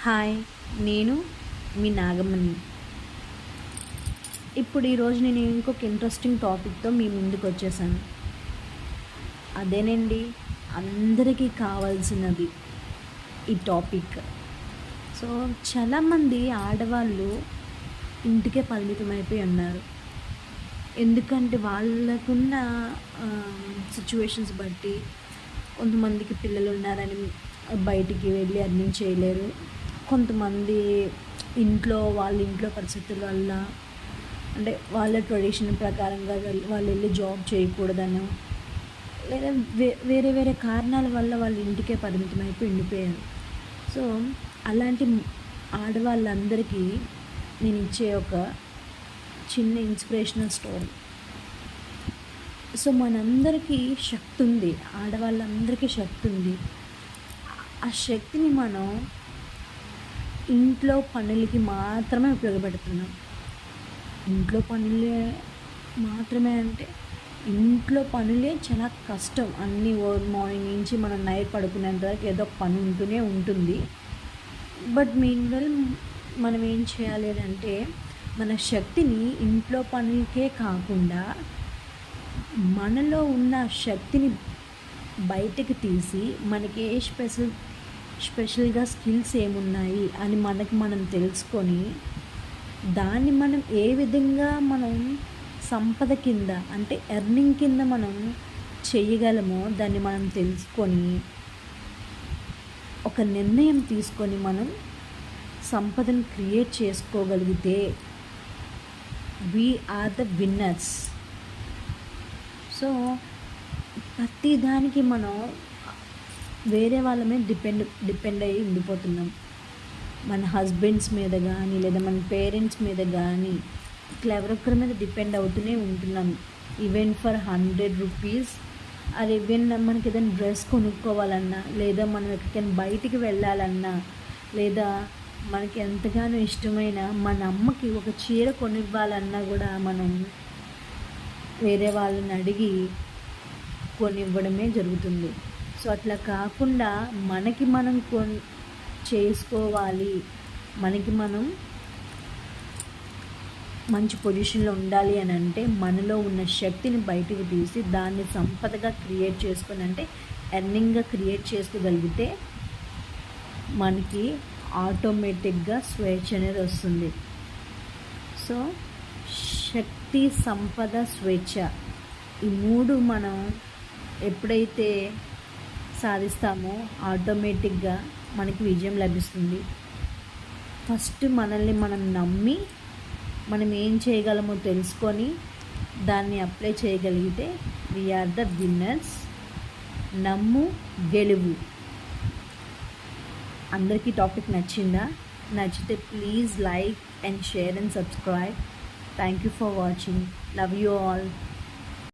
Hi, నేను మీ నాగమణి. ఇప్పుడు ఈరోజు నేను ఇంకొక ఇంట్రెస్టింగ్ టాపిక్తో మీ ముందుకు వచ్చేసాను. అదేనండి, అందరికీ కావాల్సినది ఈ టాపిక్. సో చాలామంది ఆడవాళ్ళు ఇంటికే పరిమితమైపోయి ఉన్నారు. ఎందుకంటే వాళ్ళకున్న సిచ్యువేషన్స్ బట్టి కొంతమందికి పిల్లలు ఉన్నారని బయటికి వెళ్ళి అర్నింగ్ చేయలేరు. కొంతమంది వాళ్ళ ఇంట్లో పరిస్థితుల వల్ల, అంటే వాళ్ళ ట్రెడిషన్ ప్రకారంగా వాళ్ళు వెళ్ళి జాబ్ చేయకూడదనో, లేదా వేరే వేరే కారణాల వల్ల వాళ్ళ ఇంటికే పరిమితం అయిపోయి ఉండిపోయారు. సో అలాంటి ఆడవాళ్ళందరికీ నేను ఇచ్చే ఒక చిన్న ఇన్స్పిరేషనల్ స్టోరీ. సో మనందరికీ శక్తి ఉంది, ఆడవాళ్ళందరికీ శక్తి ఉంది. ఆ శక్తిని మనం ఇంట్లో పనులకి మాత్రమే ఉపయోగపెడుతున్నాం. ఇంట్లో పనులే మాత్రమే అంటే ఇంట్లో పనులే చాలా కష్టం. అన్నీ మార్నింగ్ నుంచి మనం నైట్ పడుకునేంత వరకు ఏదో ఒక పని ఉంటూనే ఉంటుంది. బట్ మీన్వెల్ మనం ఏం చేయాలి అంటే మన శక్తిని ఇంట్లో పనులకే కాకుండా మనలో ఉన్న శక్తిని బయటకు తీసి మనకి ఏ స్పెషల్గా స్కిల్స్ ఏమున్నాయి అని మనం తెలుసుకొని దాన్ని మనం ఏ విధంగా మనం సంపద కింద, అంటే ఎర్నింగ్ కింద మనం చేయగలమో దాన్ని మనం తెలుసుకొని ఒక నిర్ణయం తీసుకొని మనం సంపదను క్రియేట్ చేసుకోగలిగితే we are the winners. So ప్రతి దానికి మనం వేరే వాళ్ళ మీద డిపెండ్ అయ్యి ఉండిపోతున్నాం. మన హస్బెండ్స్ మీద కానీ, లేదా మన పేరెంట్స్ మీద కానీ, ఇట్లా ఎవరొక్కరి మీద డిపెండ్ అవుతూనే ఉంటున్నాం. ఈవెన్ ఫర్ 100 రూపీస్, అది ఈవెన్ మనకి ఏదైనా డ్రెస్ కొనుక్కోవాలన్నా, లేదా మనం ఎక్కడికైనా బయటికి వెళ్ళాలన్నా, లేదా మనకి ఎంతగానో ఇష్టమైన మన అమ్మకి ఒక చీర కొనివ్వాలన్నా కూడా మనం వేరే వాళ్ళని అడిగి కొనివ్వడమే జరుగుతుంది. సో అట్లా కాకుండా మనకి మనం చేసుకోవాలి, మనకి మనం మంచి పొజిషన్లో ఉండాలి అని అంటే మనలో ఉన్న శక్తిని బయటకు తీసి దాన్ని సంపదగా క్రియేట్ చేసుకొని, అంటే ఎర్నింగ్గా క్రియేట్ చేసుకోగలిగితే మనకి ఆటోమేటిక్గా స్వేచ్ఛ అనేది వస్తుంది. సో శక్తి, సంపద, స్వేచ్ఛ, ఈ మూడు మనం ఎప్పుడైతే సాధిస్తామో ఆటోమేటిక్గా మనకి విజయం లభిస్తుంది. ఫస్ట్ మనల్ని మనం నమ్మి మనం ఏం చేయగలమో తెలుసుకొని దాన్ని అప్లై చేయగలిగితే వీఆర్ ద విన్నర్స్. నమ్ము, గెలువు. అందరికీ టాపిక్ నచ్చిందా? నచ్చితే please like and share and subscribe. Thank you for watching. Love you all.